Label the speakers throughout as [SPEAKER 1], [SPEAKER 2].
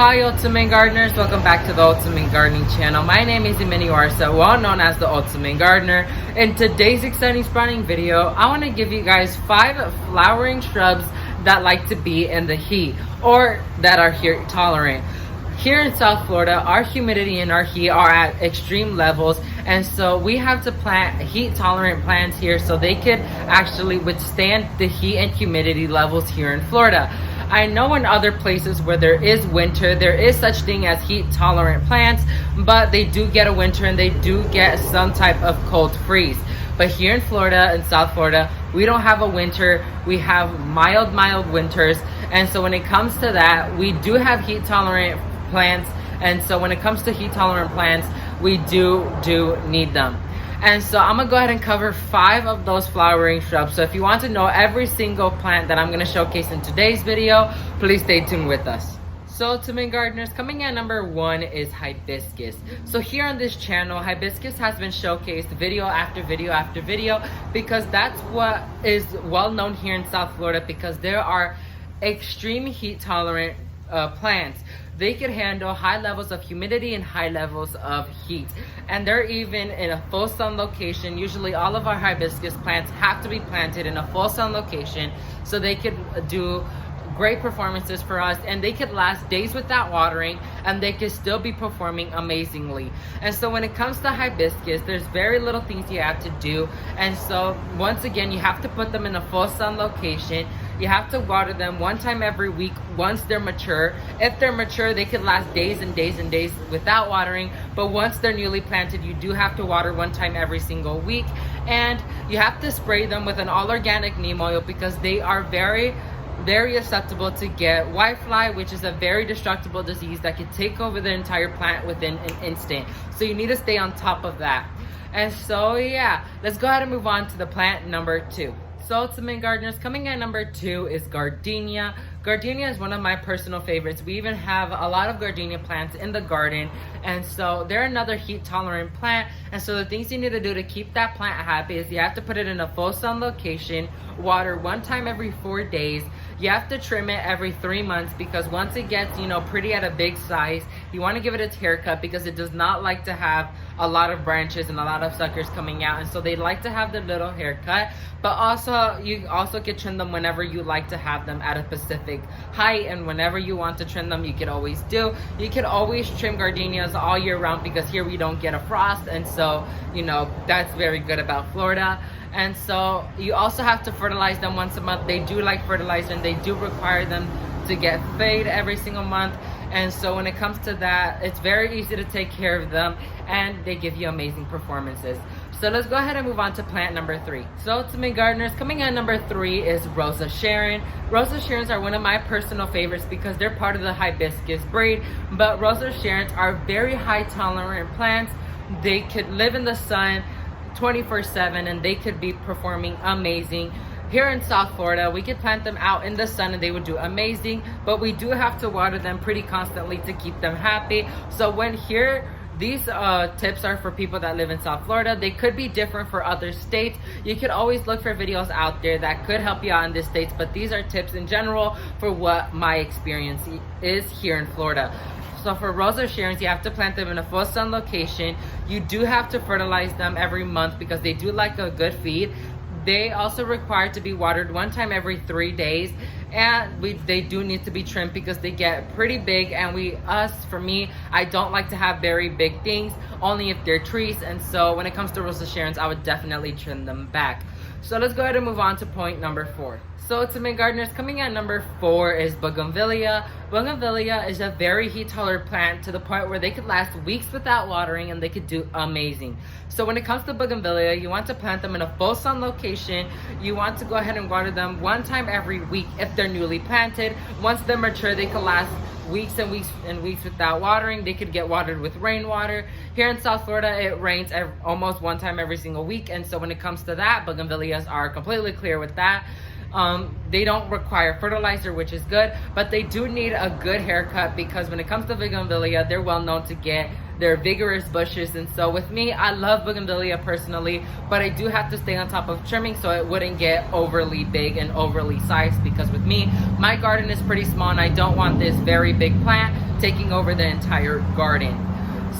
[SPEAKER 1] Hi Ultimate Gardeners, welcome back to the Ultimate Gardening channel. My name is Imani Arsa, well known as the Ultimate Gardener. In today's exciting sprouting video, I want to give you guys 5 flowering shrubs that like to be in the heat or that are heat tolerant. Here in South Florida, our humidity and our heat are at extreme levels, and so we have to plant heat tolerant plants here so they could actually withstand the heat and humidity levels here in Florida. I know in other places where there is winter, there is such thing as heat tolerant plants, but they do get a winter and they do get some type of cold freeze. But here in Florida, in South Florida, we don't have a winter. We have mild winters. And so when it comes to that, we do have heat tolerant plants. And so when it comes to heat tolerant plants, we do need them. And so I'm gonna go ahead and cover 5 of those flowering shrubs. So if you want to know every single plant that I'm gonna showcase in today's video, please stay tuned with us. So Ultimate Gardeners, coming at number 1 is Hibiscus. So here on this channel, Hibiscus has been showcased video after video after video because that's what is well known here in South Florida, because there are extreme heat tolerant plants. They could handle high levels of humidity and high levels of heat, and they're even in a full sun location. Usually all of our hibiscus plants have to be planted in a full sun location so they could do great performances for us, and they could last days without watering and they could still be performing amazingly. And so when it comes to hibiscus, there's very little things you have to do. And so once again, you have to put them in a full sun location. You have to water them one time every week once they're mature. If they're mature, they could last days and days and days without watering. But once they're newly planted, you do have to water one time every single week. And you have to spray them with an all organic neem oil because they are very susceptible to get whitefly, which is a very destructible disease that could take over the entire plant within an instant. So you need to stay on top of that. And so yeah, let's go ahead and move on to the plant number 2. So Ultimate Gardeners, coming at number 2 is Gardenia. Gardenia is one of my personal favorites. We even have a lot of gardenia plants in the garden, and so they're another heat tolerant plant. And so the things you need to do to keep that plant happy is you have to put it in a full sun location, water one time every 4 days. You have to trim it every 3 months because once it gets, pretty at a big size, you want to give it its haircut because it does not like to have a lot of branches and a lot of suckers coming out. And so they like to have the little haircut, but also you also can trim them whenever you like to have them at a specific height, and whenever you want to trim them, you can always do. You can always trim gardenias all year round because here we don't get a frost, and so that's very good about Florida. And so you also have to fertilize them once a month. They do like fertilizer, and they do require them to get fed every single month. And so when it comes to that, it's very easy to take care of them, and they give you amazing performances. So let's go ahead and move on to plant number 3. So Ultimate Gardeners, coming at number 3 is Rosa Sharon. Rosa Sharons are one of my personal favorites because they're part of the hibiscus breed, but Rosa Sharons are very high tolerant plants. They could live in the sun 24/7 and they could be performing amazing. Here in South Florida, we could plant them out in the sun and they would do amazing, but we do have to water them pretty constantly to keep them happy. So these tips are for people that live in South Florida. They could be different for other states. You could always look for videos out there that could help you out in this states, but these are tips in general for what my experience is here in Florida. So for Rosa Sharons, you have to plant them in a full sun location. You do have to fertilize them every month because they do like a good feed. They also require to be watered one time every 3 days, and they do need to be trimmed because they get pretty big, and for me, I don't like to have very big things, only if they're trees. And so when it comes to Rosa Sharons, I would definitely trim them back. So let's go ahead and move on to point number 4. So Ultimate Gardeners, coming at number 4 is Bugambilia. Bugambilia is a very heat tolerant plant to the point where they could last weeks without watering and they could do amazing. So when it comes to Bugambilia, you want to plant them in a full sun location. You want to go ahead and water them one time every week if they're newly planted. Once they're mature, they could last weeks and weeks and weeks without watering. They could get watered with rainwater. Here in South Florida, it rains almost one time every single week, and so when it comes to that, Bugambilias are completely clear with that. They don't require fertilizer, which is good, but they do need a good haircut because when it comes to Bugambilia, they're well known to get they're vigorous bushes. And so with me, I love Bugambilia personally, but I do have to stay on top of trimming so it wouldn't get overly big and overly sized, because with me, my garden is pretty small and I don't want this very big plant taking over the entire garden.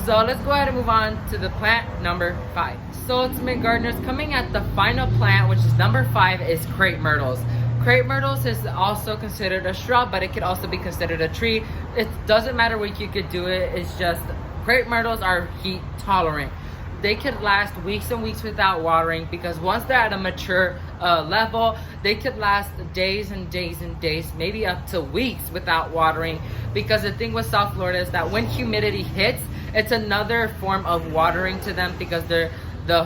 [SPEAKER 1] So let's go ahead and move on to the plant number 5. So ultimate gardeners, coming at the final plant, which is number 5, is Crepe Myrtles. Crepe Myrtles is also considered a shrub, but it could also be considered a tree. It doesn't matter what you could do it. It's just Crepe Myrtles are heat tolerant. They could last weeks and weeks without watering, because once they're at a mature level, they could last days and days and days, maybe up to weeks without watering. Because the thing with South Florida is that when humidity hits, it's another form of watering to them, because the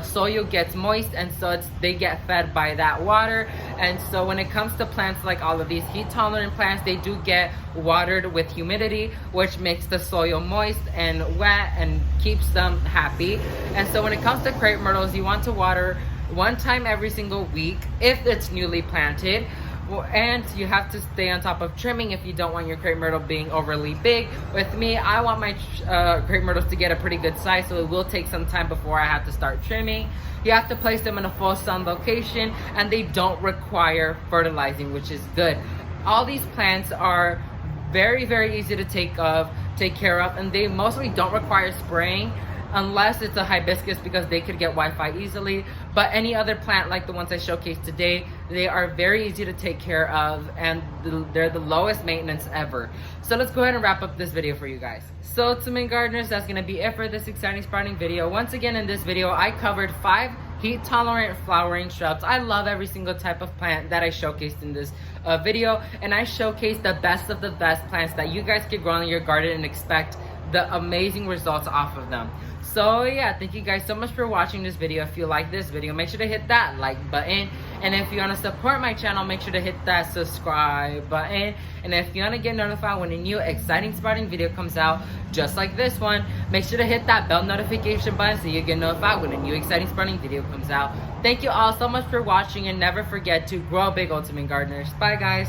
[SPEAKER 1] soil gets moist, and so they get fed by that water. And so when it comes to plants like all of these heat tolerant plants, they do get watered with humidity, which makes the soil moist and wet and keeps them happy. And so when it comes to Crepe Myrtles, you want to water 1 time every single week if it's newly planted. And you have to stay on top of trimming if you don't want your Crepe Myrtle being overly big. With me, I want my Crepe Myrtles to get a pretty good size, so it will take some time before I have to start trimming. You have to place them in a full sun location, and they don't require fertilizing, which is good. All these plants are very, very easy to take care of, and they mostly don't require spraying, unless it's a hibiscus, because they could get Wi-Fi easily. But any other plant like the ones I showcased today, they are very easy to take care of, and they're the lowest maintenance ever. So let's go ahead and wrap up this video for you guys. So ultimate gardeners, that's going to be it for this exciting sprouting video. Once again, in this video, I covered 5 heat tolerant flowering shrubs. I love every single type of plant that I showcased in this video, and I showcased the best of the best plants that you guys could grow in your garden and expect the amazing results off of them. So yeah, thank you guys so much for watching this video. If you like this video, make sure to hit that like button. And if you want to support my channel, make sure to hit that subscribe button. And if you want to get notified when a new exciting sprouting video comes out, just like this one, make sure to hit that bell notification button so you get notified when a new exciting sprouting video comes out. Thank you all so much for watching, and never forget to grow big, ultimate gardeners. Bye guys.